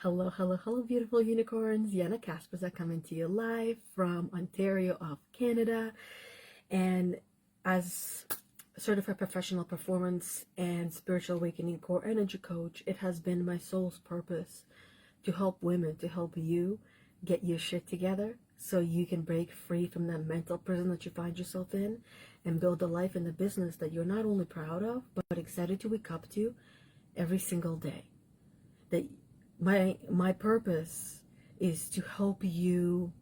Hello, hello, hello, beautiful unicorns. Yana Kasperczak coming to you live from Ontario of Canada. And as a certified professional performance and spiritual awakening core energy coach, it has been my soul's purpose to help women, to help you get your shit together so you can break free from that mental prison that you find yourself in and build a life and a business that you're not only proud of, but excited to wake up to every single day. That my purpose is to help you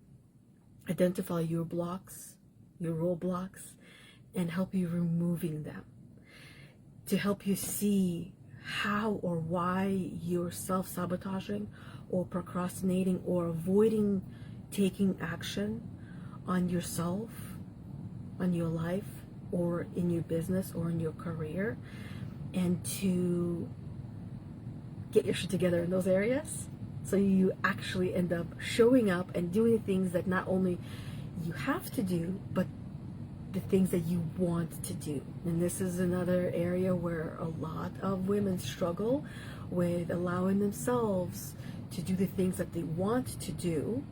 identify your blocks, your roadblocks, and help you removing them. To help you see how or why you're self-sabotaging or procrastinating or avoiding taking action on yourself, on your life, or in your business or in your career, and to get your shit together in those areas so you actually end up showing up and doing things that not only you have to do, but the things that you want to do. And this is another area where a lot of women struggle with allowing themselves to do the things that they want to do.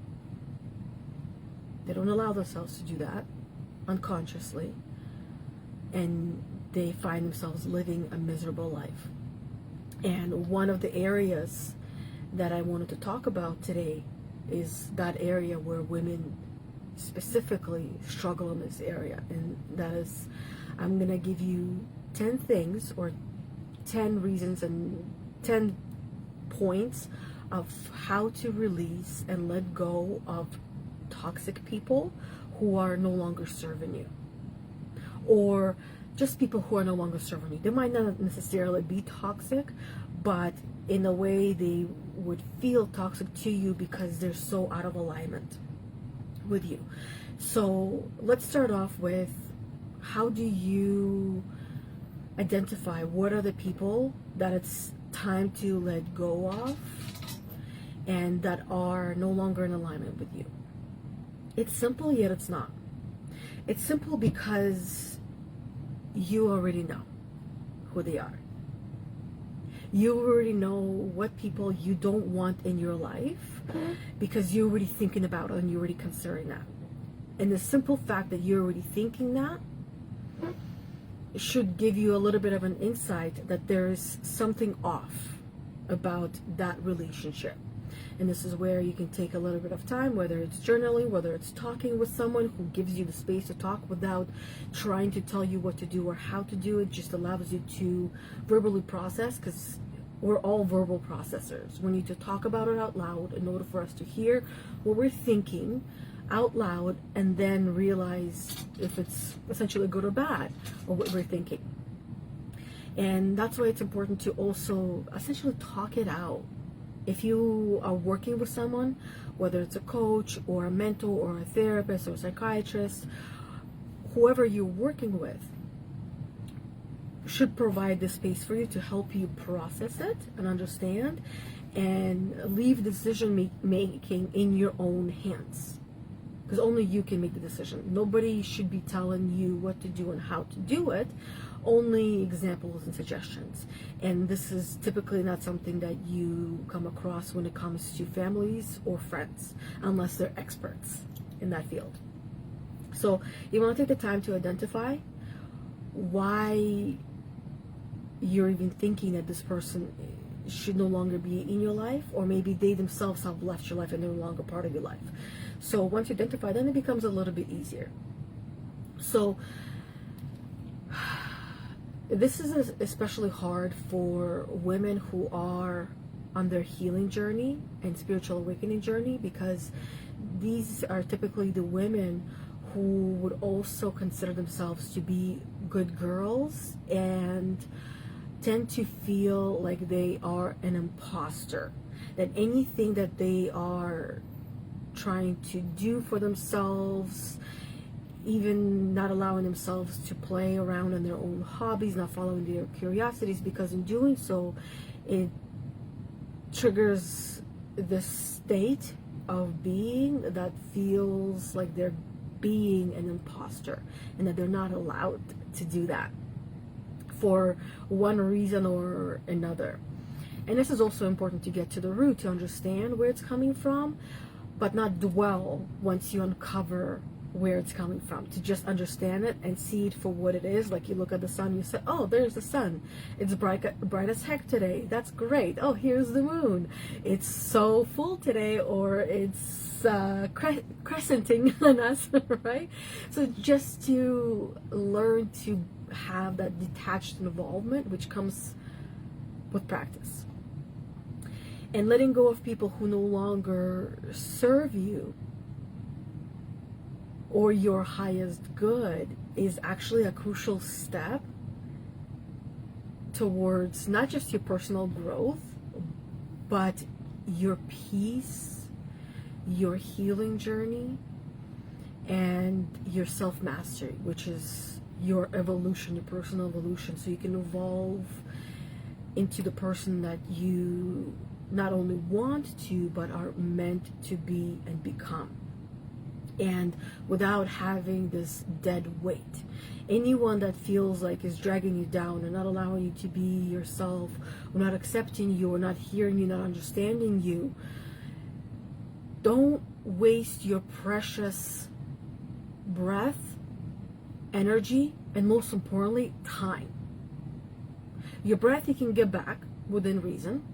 They don't allow themselves to do that unconsciously, and they find themselves living a miserable life. And one of the areas that I wanted to talk about today is that area where women specifically struggle in this area. And that is, I'm going to give you 10 things or 10 reasons and 10 points of how to release and let go of toxic people who are no longer serving you, or just people who are no longer serving you. They might not necessarily be toxic, but in a way they would feel toxic to you because they're so out of alignment with you. So let's start off with, how do you identify what are the people that it's time to let go of and that are no longer in alignment with you? It's simple, yet it's not. It's simple because you already know who they are. You already know what people you don't want in your life because you're already thinking about it and you're already considering that. And the simple fact that you're already thinking that should give you a little bit of an insight that there's something off about that relationship. And this is where you can take a little bit of time, whether it's journaling, whether it's talking with someone who gives you the space to talk without trying to tell you what to do or how to do it, just allows you to verbally process, because we're all verbal processors. We need to talk about it out loud in order for us to hear what we're thinking out loud and then realize if it's essentially good or bad or what we're thinking. And that's why it's important to also essentially talk it out. If you are working with someone, whether it's a coach or a mentor or a therapist or a psychiatrist, whoever you're working with should provide the space for you to help you process it and understand and leave decision making in your own hands. Because only you can make the decision. Nobody should be telling you what to do and how to do it. Only examples and suggestions. And this is typically not something that you come across when it comes to families or friends, unless they're experts in that field. So you want to take the time to identify why you're even thinking that this person should no longer be in your life, or maybe they themselves have left your life and they're no longer part of your life. So once you identify, then it becomes a little bit easier. So this is especially hard for women who are on their healing journey and spiritual awakening journey, because these are typically the women who would also consider themselves to be good girls and tend to feel like they are an imposter, that anything that they are trying to do for themselves, even not allowing themselves to play around in their own hobbies, not following their curiosities, because in doing so, it triggers this state of being that feels like they're being an imposter and that they're not allowed to do that for one reason or another. And this is also important to get to the root, to understand where it's coming from, but not dwell once you uncover where it's coming from, to just understand it and see it for what it is. Like you look at the sun, you say, oh, there's the sun, it's bright as heck today, that's great. Oh, here's the moon, it's so full today, or it's crescenting on us, right? So just to learn to have that detached involvement, which comes with practice, and letting go of people who no longer serve you or your highest good is actually a crucial step towards not just your personal growth, but your peace, your healing journey, and your self-mastery, which is your evolution, your personal evolution, so you can evolve into the person that you not only want to, but are meant to be and become. And without having this dead weight. Anyone that feels like is dragging you down and not allowing you to be yourself, or not accepting you, or not hearing you, not understanding you, don't waste your precious breath, energy, and most importantly, time. Your breath you can get back within reason.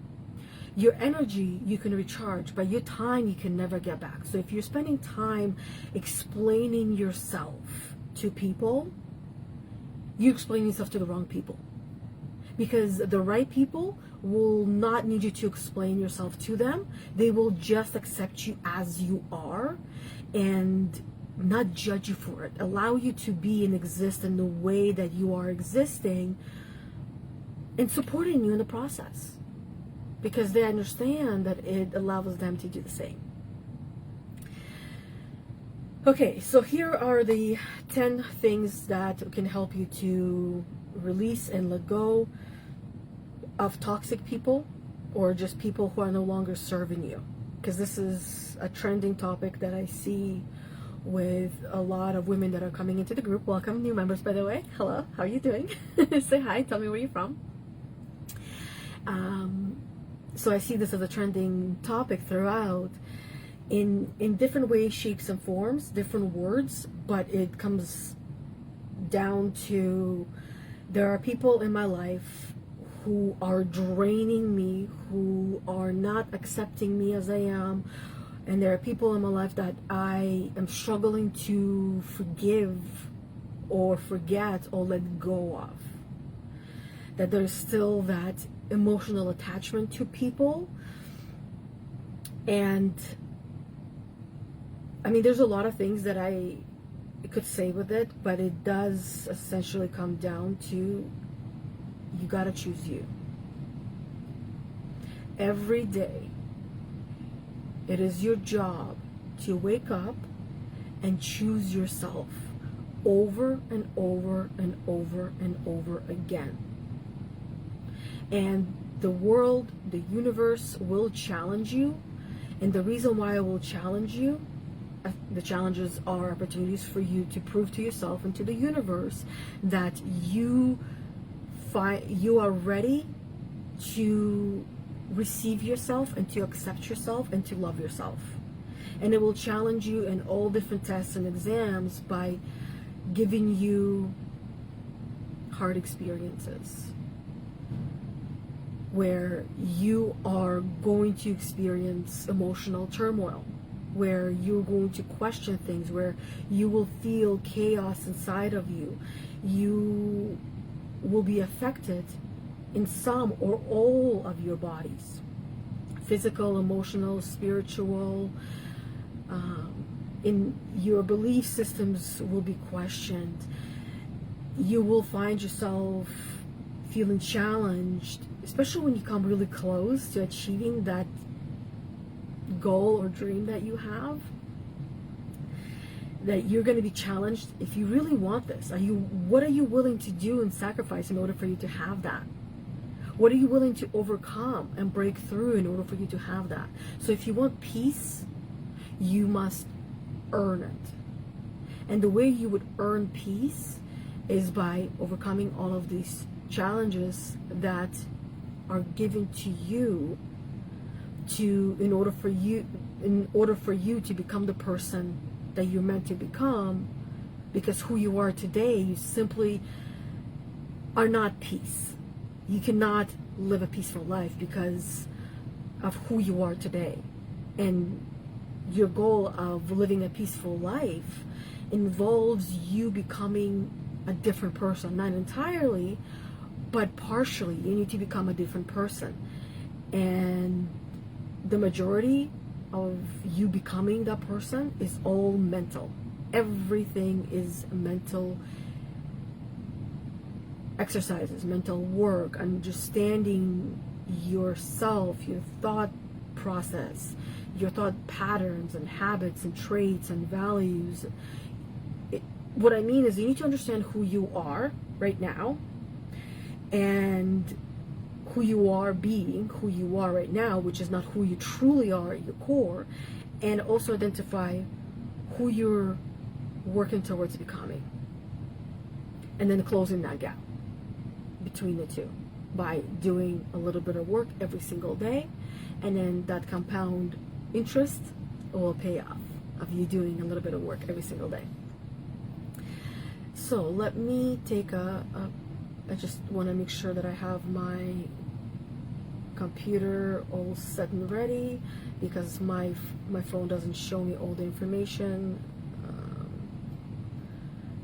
Your energy you can recharge, but your time you can never get back. So if you're spending time explaining yourself to people, you explain yourself to the wrong people. Because the right people will not need you to explain yourself to them. They will just accept you as you are and not judge you for it. Allow you to be and exist in the way that you are existing, and supporting you in the process, because they understand that it allows them to do the same. Okay, so here are the 10 things that can help you to release and let go of toxic people, or just people who are no longer serving you. Because this is a trending topic that I see with a lot of women that are coming into the group. Welcome, new members, by the way. Hello, how are you doing? Say hi, tell me where you're from. So I see this as a trending topic throughout, in different ways, shapes, and forms, different words, but it comes down to, there are people in my life who are draining me, who are not accepting me as I am, and there are people in my life that I am struggling to forgive or forget or let go of. That there's still that emotional attachment to people. And I mean, there's a lot of things that I could say with it, but it does essentially come down to, you gotta choose you. Every day, it is your job to wake up and choose yourself over and over and over and over again. And the world, the universe will challenge you. And the reason why it will challenge you, the challenges are opportunities for you to prove to yourself and to the universe that you are ready to receive yourself and to accept yourself and to love yourself. And it will challenge you in all different tests and exams by giving you hard experiences where you are going to experience emotional turmoil, where you're going to question things, where you will feel chaos inside of you. You will be affected in some or all of your bodies, physical, emotional, spiritual. In your belief systems will be questioned. You will find yourself feeling challenged, especially when you come really close to achieving that goal or dream that you have, that you're going to be challenged. If you really want this, what are you willing to do and sacrifice in order for you to have that? What are you willing to overcome and break through in order for you to have that? So if you want peace, you must earn it. And the way you would earn peace is by overcoming all of these challenges that are given to you in order for you to become the person that you're meant to become, because who you are today, you simply are not peace. You cannot live a peaceful life because of who you are today. And your goal of living a peaceful life involves you becoming a different person, not entirely, but partially. You need to become a different person. And the majority of you becoming that person is all mental. Everything is mental exercises, mental work, understanding yourself, your thought process, your thought patterns and habits and traits and values. What I mean is, you need to understand who you are right now, and who you are being who you are right now, which is not who you truly are at your core, and also identify who you're working towards becoming, and then closing that gap between the two by doing a little bit of work every single day, and then that compound interest will pay off of you doing a little bit of work every single day. So let me take I just want to make sure that I have my computer all set and ready, because my phone doesn't show me all the information.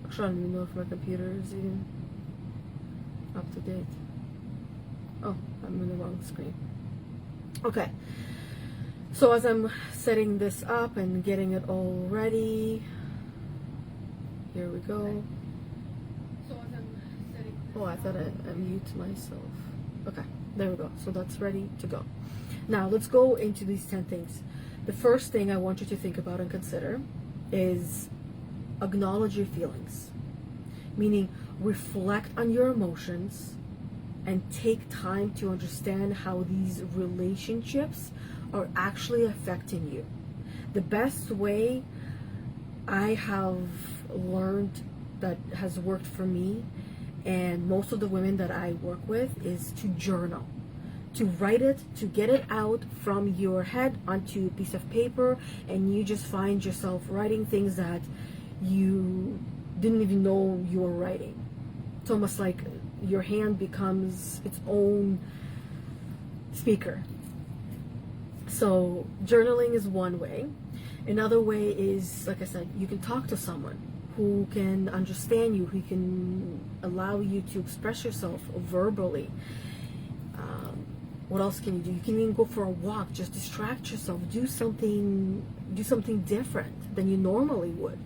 Actually, I don't even know if my computer is even up to date. Oh, I'm in the wrong screen. Okay, so as I'm setting this up and getting it all ready, here we go. Oh, I thought I mute myself. Okay, there we go. So that's ready to go. Now let's go into these 10 things. The first thing I want you to think about and consider is acknowledge your feelings, meaning reflect on your emotions and take time to understand how these relationships are actually affecting you. The best way I have learned that has worked for me and most of the women that I work with is to journal, to write it, to get it out from your head onto a piece of paper, and you just find yourself writing things that you didn't even know you were writing. It's almost like your hand becomes its own speaker. So journaling is one way. Another way is, like I said, you can talk to someone who can understand you, who can allow you to express yourself verbally. What else can you do? You can even go for a walk, just distract yourself, do something different than you normally would.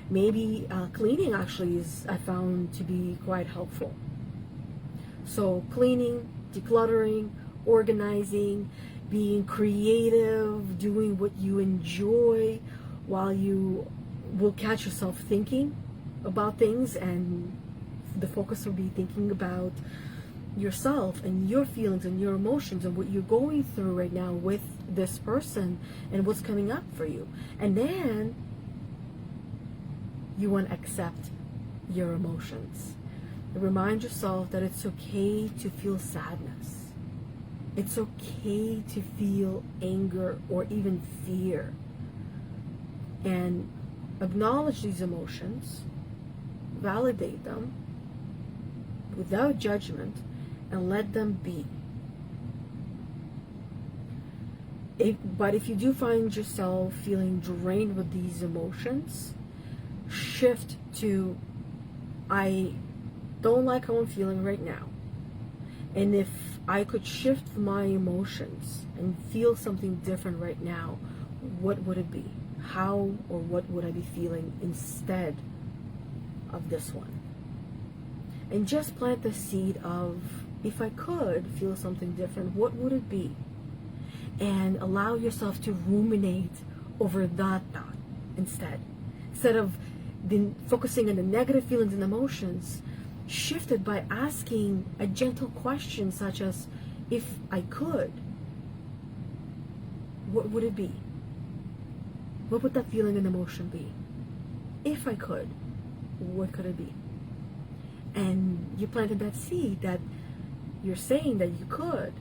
Maybe cleaning actually is, I found to be quite helpful. So cleaning, decluttering, organizing, being creative, doing what you enjoy, while you will catch yourself thinking about things, and the focus will be thinking about yourself and your feelings and your emotions and what you're going through right now with this person and what's coming up for you. And then you want to accept your emotions. Remind yourself that it's okay to feel sadness. It's okay to feel anger or even fear. And acknowledge these emotions, validate them without judgment, and let them be. But if you do find yourself feeling drained with these emotions, shift to, I don't like how I'm feeling right now. And if I could shift my emotions and feel something different right now, what would it be? How or what would I be feeling instead of this one? And just plant the seed of, if I could feel something different, what would it be? And allow yourself to ruminate over that thought instead. Instead of focusing on the negative feelings and emotions, shift it by asking a gentle question such as, if I could, what would it be? What would that feeling and emotion be? If I could, what could it be? And you planted that seed that you're saying that you could,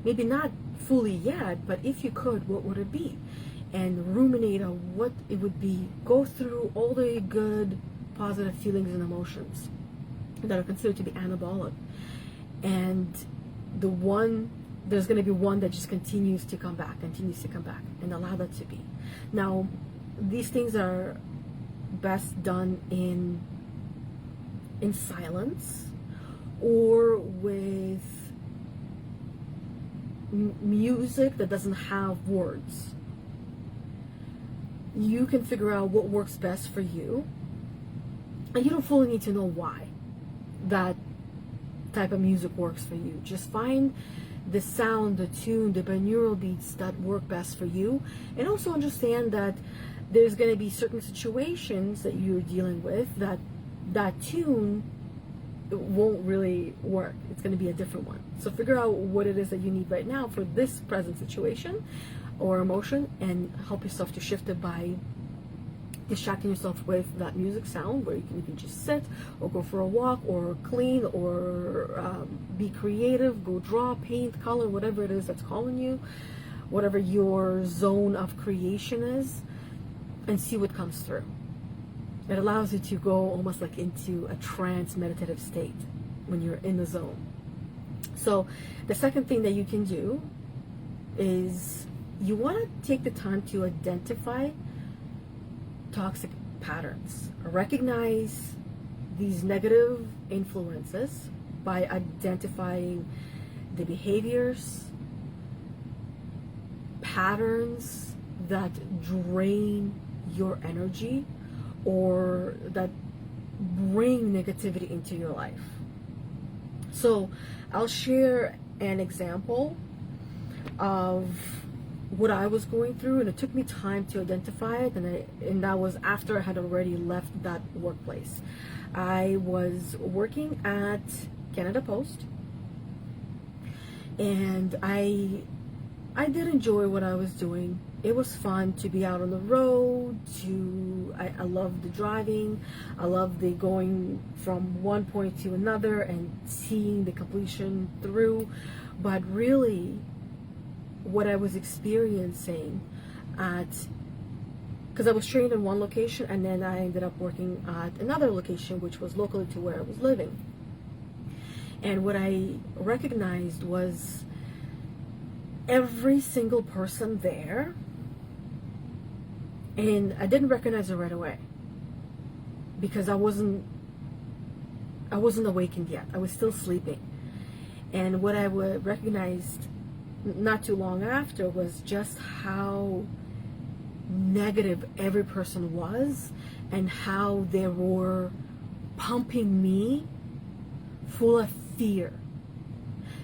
Maybe not fully yet, but if you could, what would it be? And ruminate on what it would be. Go through all the good, positive feelings and emotions that are considered to be anabolic. And there's going to be one that just continues to come back, and allow that to be. Now, these things are best done in silence, or with music that doesn't have words. You can figure out what works best for you, and you don't fully need to know why that type of music works for you. Just find the sound, the tune, the binaural beats that work best for you, and also understand that there's going to be certain situations that you're dealing with that tune won't really work. It's going to be a different one. So figure out what it is that you need right now for this present situation or emotion, and help yourself to shift it by distracting yourself with that music sound, where you can just sit or go for a walk or clean or be creative, go draw, paint, color, whatever it is that's calling you, whatever your zone of creation is, and see what comes through. It allows you to go almost like into a trance meditative state when you're in the zone. So the second thing that you can do is you want to take the time to identify toxic patterns. Recognize these negative influences by identifying the behaviors, patterns that drain your energy or that bring negativity into your life. So I'll share an example of what I was going through, and it took me time to identify it, and that was after I had already left that workplace. I was working at Canada Post, and I did enjoy what I was doing. It was fun to be out on the road. I loved the driving. I loved the going from one point to another and seeing the completion through. But really, what I was experiencing because I was trained in one location, and then I ended up working at another location which was locally to where I was living. And what I recognized was every single person there, and I didn't recognize it right away because I wasn't awakened yet. I was still sleeping. And what I recognized not too long after was just how negative every person was, and how they were pumping me full of fear.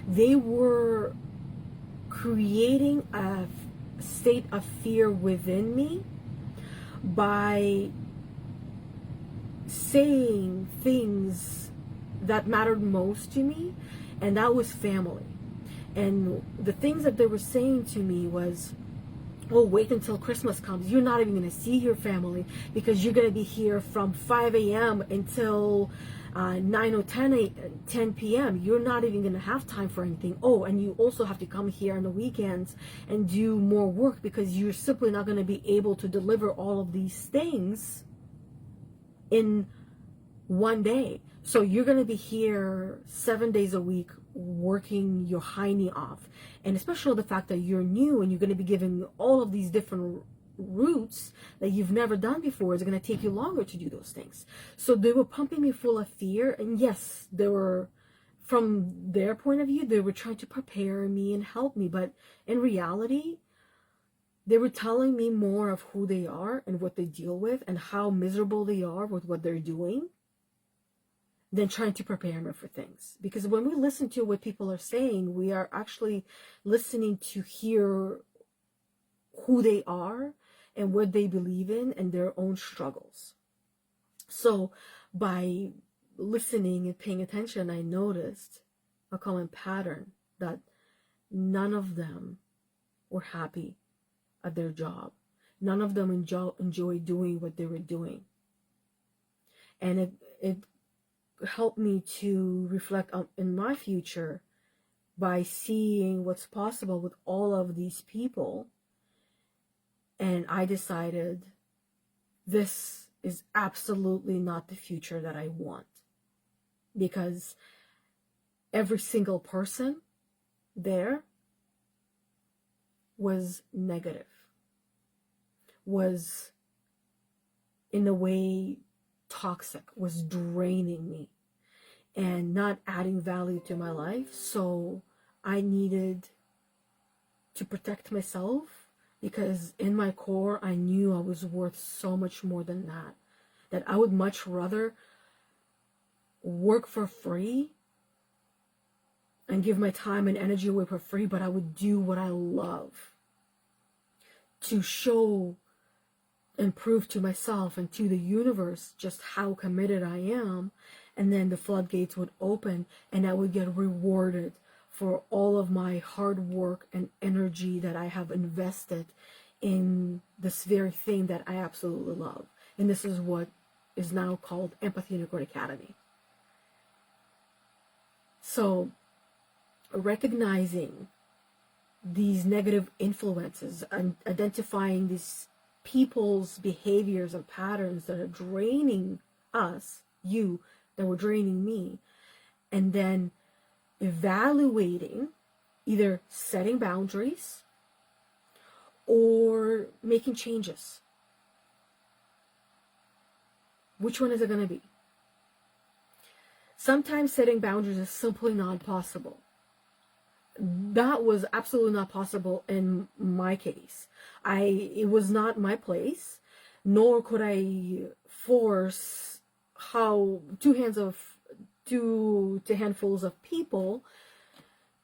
They were creating a state of fear within me by saying things that mattered most to me, and that was family. And the things that they were saying to me was, oh, wait until Christmas comes. You're not even going to see your family because you're going to be here from 5 a.m. until 9 or 10 p.m. You're not even going to have time for anything. Oh, and you also have to come here on the weekends and do more work because you're simply not going to be able to deliver all of these things in one day. So you're going to be here 7 days a week working your hiney off. And especially the fact that you're new and you're going to be given all of these different routes that you've never done before. It's going to take you longer to do those things. So they were pumping me full of fear. And yes, they were, from their point of view, they were trying to prepare me and help me. But in reality, they were telling me more of who they are and what they deal with and how miserable they are with what they're doing than trying to prepare me for things. Because when we listen to what people are saying, we are actually listening to hear who they are and what they believe in and their own struggles. So by listening and paying attention, I noticed a common pattern that none of them were happy at their job. None of them enjoy doing what they were doing. And it helped me to reflect on in my future, by seeing what's possible with all of these people. And I decided this is absolutely not the future that I want, because every single person there was negative, was in a way toxic, was draining me and not adding value to my life. So I needed to protect myself, because in my core I knew I was worth so much more than that, that I would much rather work for free and give my time and energy away for free, but I would do what I love to show and prove to myself and to the universe just how committed I am. And then the floodgates would open and I would get rewarded for all of my hard work and energy that I have invested in this very thing that I absolutely love. And this is what is now called Empathy Unicorn Academy. So recognizing these negative influences and identifying these people's behaviors and patterns that are draining us, you, that were draining me, and then evaluating, either setting boundaries or making changes. Which one is it going to be? Sometimes setting boundaries is simply not possible. That was absolutely not possible in my case. It was not my place, nor could I force two handfuls of people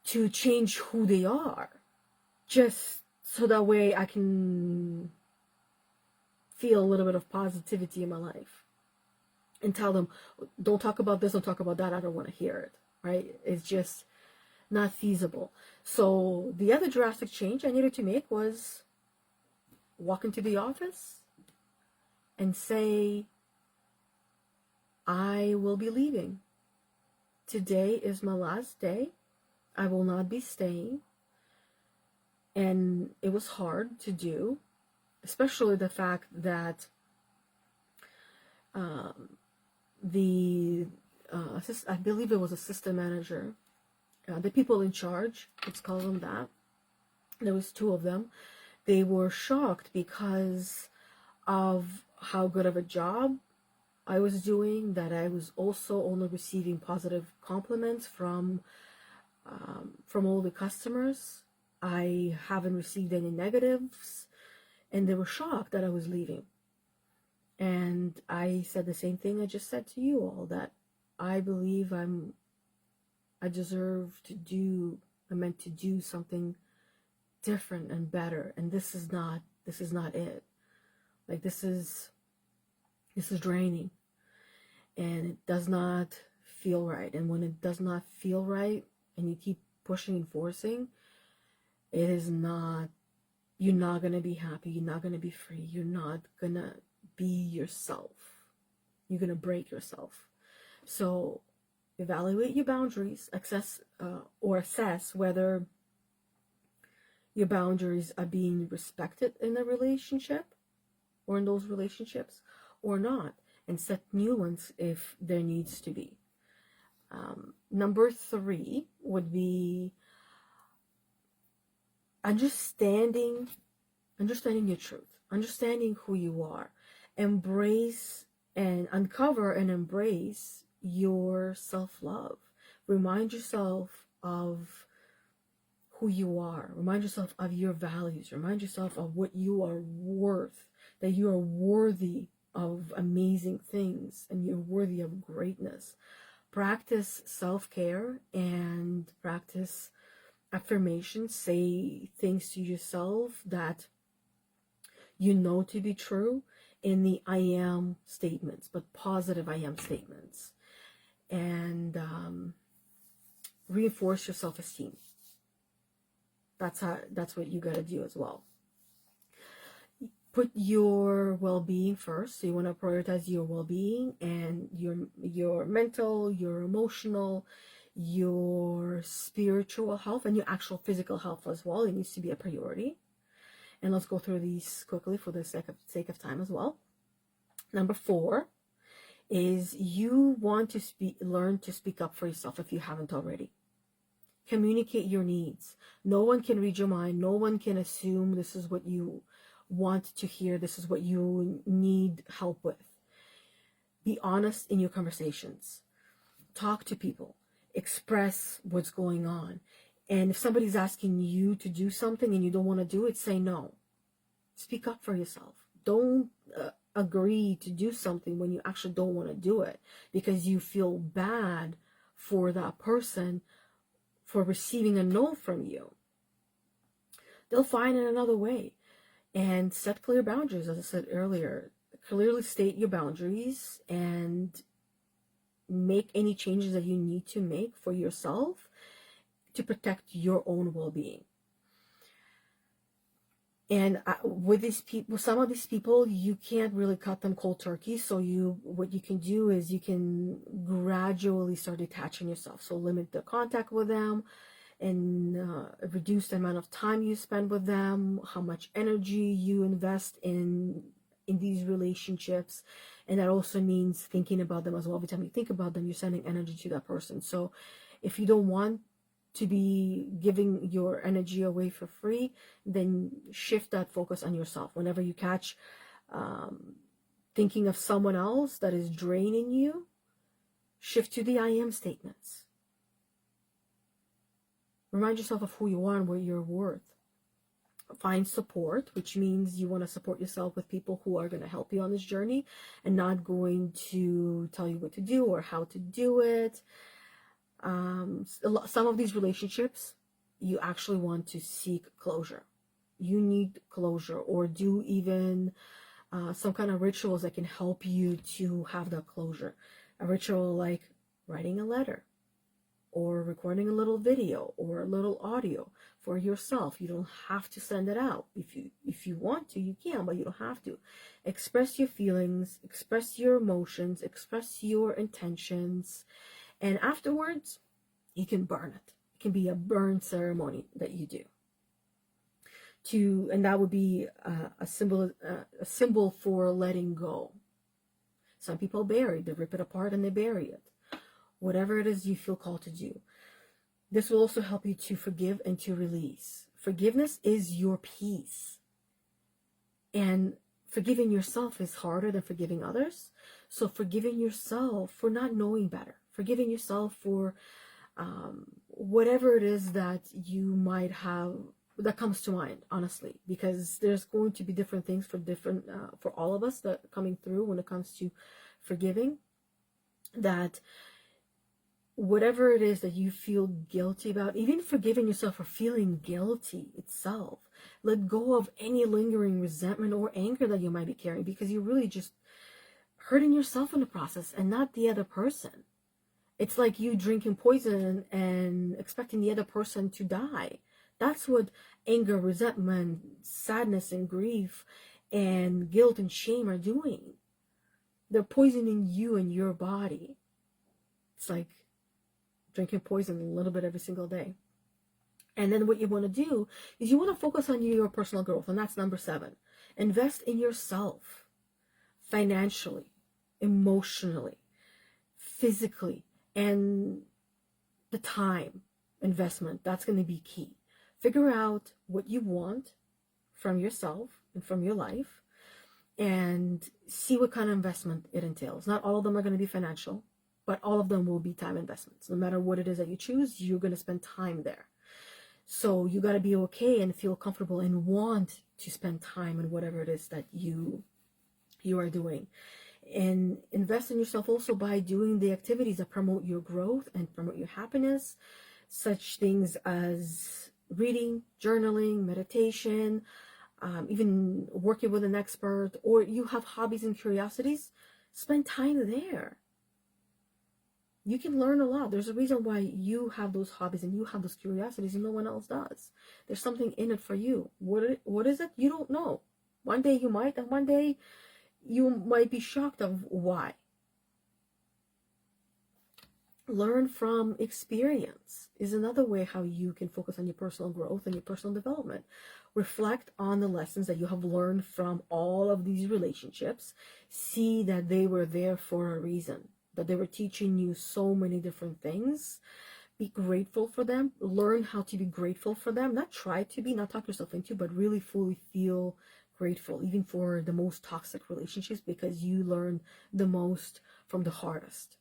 to change who they are, just so that way I can feel a little bit of positivity in my life and tell them, don't talk about this, don't talk about that, I don't want to hear it, right? It's just not feasible. So the other drastic change I needed to make was walk into the office and say, I will be leaving. Today is my last day. I will not be staying. And it was hard to do, especially the fact that I believe it was assistant manager, the people in charge, let's call them that, there was two of them. They were shocked because of how good of a job I was doing, that I was also only receiving positive compliments from all the customers. I haven't received any negatives, and they were shocked that I was leaving. And I said the same thing I just said to you all, that I believe I deserve to do, I meant to do something different and better, and this is not it. Like, this is draining, and it does not feel right. And when it does not feel right and you keep pushing and forcing, you're not gonna be happy, you're not gonna be free, you're not gonna be yourself, you're gonna break yourself. So evaluate your boundaries, assess whether your boundaries are being respected in the relationship or in those relationships or not, and set new ones if there needs to be. Number 3 would be understanding your truth, understanding who you are. Embrace and uncover and embrace your self-love. Remind yourself of who you are. Remind yourself of your values. Remind yourself of what you are worth, that you are worthy of amazing things and you're worthy of greatness. Practice self-care and practice affirmations. Say things to yourself that you know to be true in the I am statements, but positive I am statements. And reinforce your self-esteem. That's what you got to do as well. Put your well-being first. So you want to prioritize your well-being and your mental, your emotional, your spiritual health and your actual physical health as well. It needs to be a priority. And let's go through these quickly for the sake of time as well. Number 4 is you want to learn to speak up for yourself if you haven't already. Communicate your needs. No one can read your mind. No one can assume this is what you want to hear. This is what you need help with. Be honest in your conversations. Talk to people. Express what's going on. And if somebody's asking you to do something and you don't want to do it, say no. Speak up for yourself. Don't agree to do something when you actually don't want to do it because you feel bad for that person for receiving a no from you. They'll find another way. And set clear boundaries, as I said earlier. Clearly state your boundaries and make any changes that you need to make for yourself to protect your own well-being. And with these people, some of these people, you can't really cut them cold turkey. So what you can do is you can gradually start detaching yourself. So limit the contact with them and reduce the amount of time you spend with them, how much energy you invest in these relationships. And that also means thinking about them as well. Every time you think about them, you're sending energy to that person. So if you don't want to be giving your energy away for free, then shift that focus on yourself. Whenever you catch thinking of someone else that is draining you, shift to the I am statements. Remind yourself of who you are and what you're worth. Find support, which means you want to support yourself with people who are going to help you on this journey and not going to tell you what to do or how to do it. Some of these relationships, you actually want to seek closure. You need closure, or do even some kind of rituals that can help you to have that closure. A ritual like writing a letter, or recording a little video or a little audio for yourself. You don't have to send it out. If you want to, you can, but you don't have to. Express your feelings, express your emotions, express your intentions, and afterwards, you can burn it. It can be a burn ceremony that you do. And that would be a symbol for letting go. Some people bury, they rip it apart and they bury it. Whatever it is you feel called to do. This will also help you to forgive and to release. Forgiveness is your peace. And forgiving yourself is harder than forgiving others. So forgiving yourself for not knowing better. Forgiving yourself for whatever it is that you might have that comes to mind, honestly. Because there's going to be different things for all of us that coming through when it comes to forgiving. That whatever it is that you feel guilty about, even forgiving yourself for feeling guilty itself, let go of any lingering resentment or anger that you might be carrying, because you're really just hurting yourself in the process and not the other person. It's like you drinking poison and expecting the other person to die. That's what anger, resentment, sadness, and grief, and guilt and shame are doing. They're poisoning you and your body. It's like drinking poison a little bit every single day. And then what you want to do is you want to focus on your personal growth. And that's number 7. Invest in yourself financially, emotionally, physically, and the time investment. That's going to be key. Figure out what you want from yourself and from your life and see what kind of investment it entails. Not all of them are going to be financial, but all of them will be time investments. No matter what it is that you choose, you're going to spend time there. So you got to be okay and feel comfortable and want to spend time in whatever it is that you are doing. And invest in yourself also by doing the activities that promote your growth and promote your happiness, such things as reading, journaling, meditation, even working with an expert, or you have hobbies and curiosities, spend time there. You can learn a lot. There's a reason why you have those hobbies and you have those curiosities and no one else does. There's something in it for you. What is it? You don't know. One day you might, and one day you might be shocked of why. Learn from experience is another way how you can focus on your personal growth and your personal development. Reflect on the lessons that you have learned from all of these relationships. See that they were there for a reason, that they were teaching you so many different things. Be grateful for them. Learn how to be grateful for them. Not try to be, not talk yourself into, but really fully feel grateful, even for the most toxic relationships, because you learn the most from the hardest.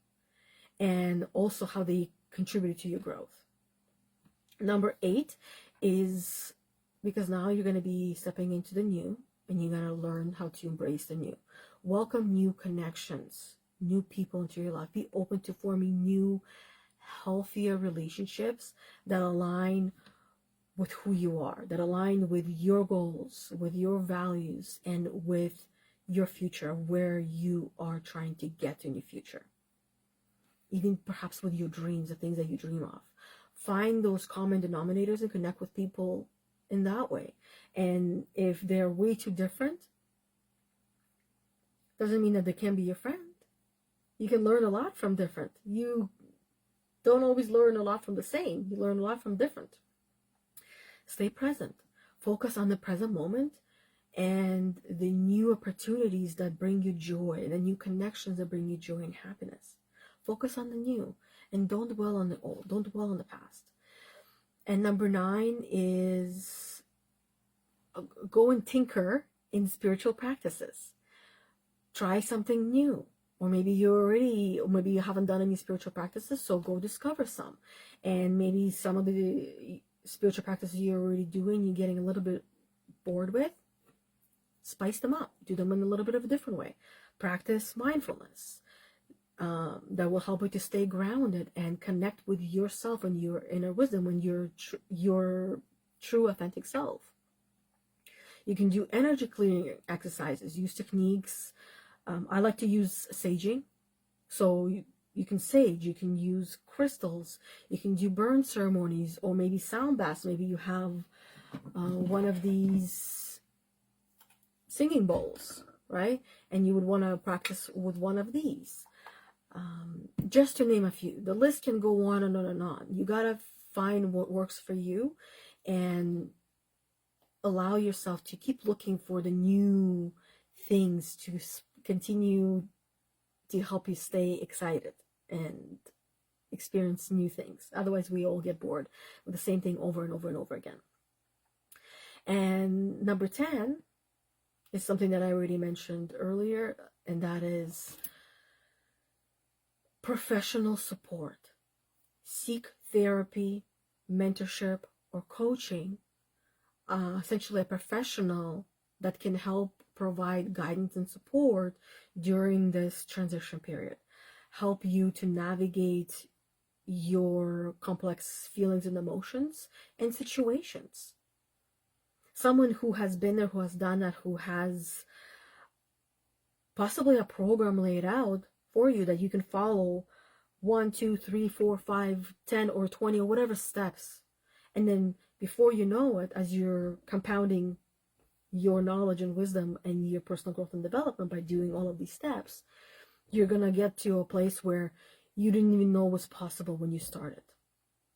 And also how they contributed to your growth. Number 8 is, because now you're going to be stepping into the new, and you're going to learn how to embrace the new. Welcome new connections, new people into your life. Be open to forming new, healthier relationships that align with who you are, that align with your goals, with your values, and with your future, where you are trying to get in your future. Even perhaps with your dreams, the things that you dream of. Find those common denominators and connect with people in that way. And if they're way too different, doesn't mean that they can't be your friend. You can learn a lot from different. You don't always learn a lot from the same. You learn a lot from different. Stay present. Focus on the present moment and the new opportunities that bring you joy, the new connections that bring you joy and happiness. Focus on the new and don't dwell on the old. Don't dwell on the past. And number 9 is go and tinker in spiritual practices. Try something new. Or maybe you haven't done any spiritual practices, so go discover some. And maybe some of the spiritual practices you're already doing, you're getting a little bit bored with, spice them up. Do them in a little bit of a different way. Practice mindfulness. That will help you to stay grounded and connect with yourself and your inner wisdom and your true authentic self. You can do energy clearing exercises, use techniques. I like to use saging. So you can sage, you can use crystals, you can do burn ceremonies, or maybe sound baths. Maybe you have one of these singing bowls, right? And you would want to practice with one of these. Just to name a few. The list can go on and on and on. You gotta find what works for you and allow yourself to keep looking for the new things to continue to help you stay excited and experience new things. Otherwise, we all get bored with the same thing over and over and over again. And number 10 is something that I already mentioned earlier, and that is professional support. Seek therapy, mentorship, or coaching. Essentially a professional that can help provide guidance and support during this transition period. Help you to navigate your complex feelings and emotions and situations. Someone who has been there, who has done that, who has possibly a program laid out for you that you can follow 1, 2, 3, 4, 5, 10, or 20, or whatever steps. And then before you know it, as you're compounding your knowledge and wisdom and your personal growth and development by doing all of these steps, you're going to get to a place where you didn't even know was possible when you started.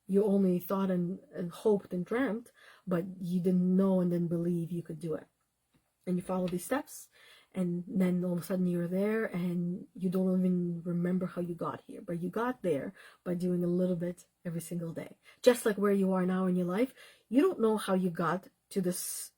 You only thought and hoped and dreamt, but you didn't know and didn't believe you could do it. And you follow these steps, and then all of a sudden you're there and you don't even remember how you got here. But you got there by doing a little bit every single day. Just like where you are now in your life, you don't know how you got to this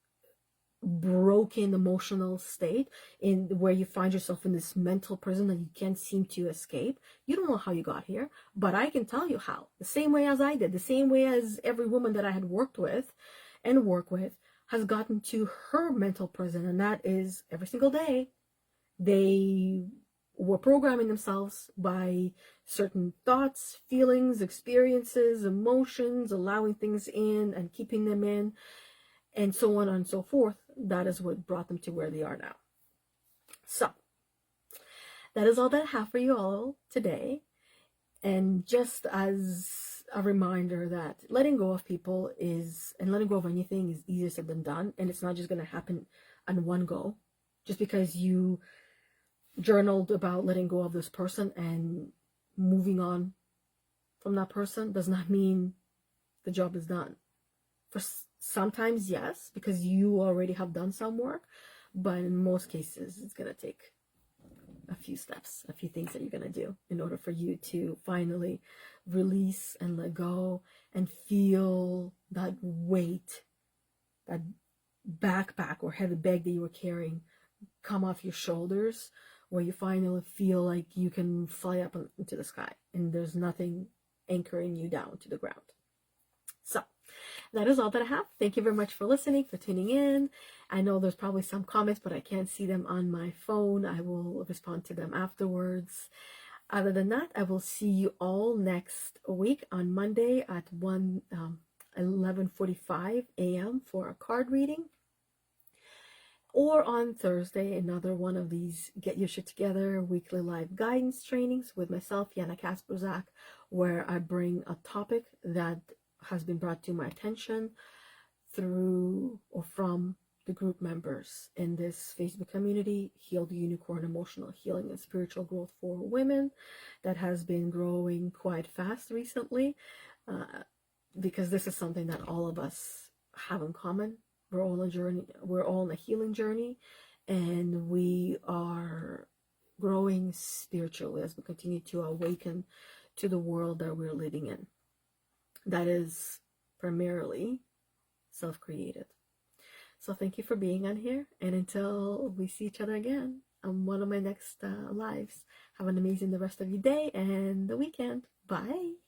broken emotional state in where you find yourself in this mental prison that you can't seem to escape. You don't know how you got here, but I can tell you how. The same way as I did, the same way as every woman that I had worked with and work with has gotten to her mental prison, and that is every single day they were programming themselves by certain thoughts, feelings, experiences, emotions, allowing things in and keeping them in, and so on and so forth. That is what brought them to where they are now. So that is all that I have for you all today. And just as a reminder that letting go of people and letting go of anything is easier said than done. And it's not just going to happen on one go. Just because you journaled about letting go of this person and moving on from that person does not mean the job is done. For sometimes, yes, because you already have done some work, but in most cases, it's going to take a few steps, a few things that you're going to do in order for you to finally release and let go and feel that weight, that backpack or heavy bag that you were carrying come off your shoulders, where you finally feel like you can fly up into the sky and there's nothing anchoring you down to the ground. So that is all that I have. Thank you very much for listening, for tuning in. I know there's probably some comments, but I can't see them on my phone. I will respond to them afterwards. Other than that, I will see you all next week on Monday at 11:45 a.m. for a card reading. Or on Thursday, another one of these Get Your Shit Together weekly live guidance trainings with myself, Yana Kasperczak, where I bring a topic that has been brought to my attention through or from the group members in this Facebook community, Heal the Unicorn, Emotional Healing and Spiritual Growth for Women, that has been growing quite fast recently, because this is something that all of us have in common. We're all on a journey. We're all on a healing journey, and we are growing spiritually as we continue to awaken to the world that we're living in. That is primarily self-created. So thank you for being on here, and until we see each other again on one of my next lives, have an amazing the rest of your day and the weekend. Bye.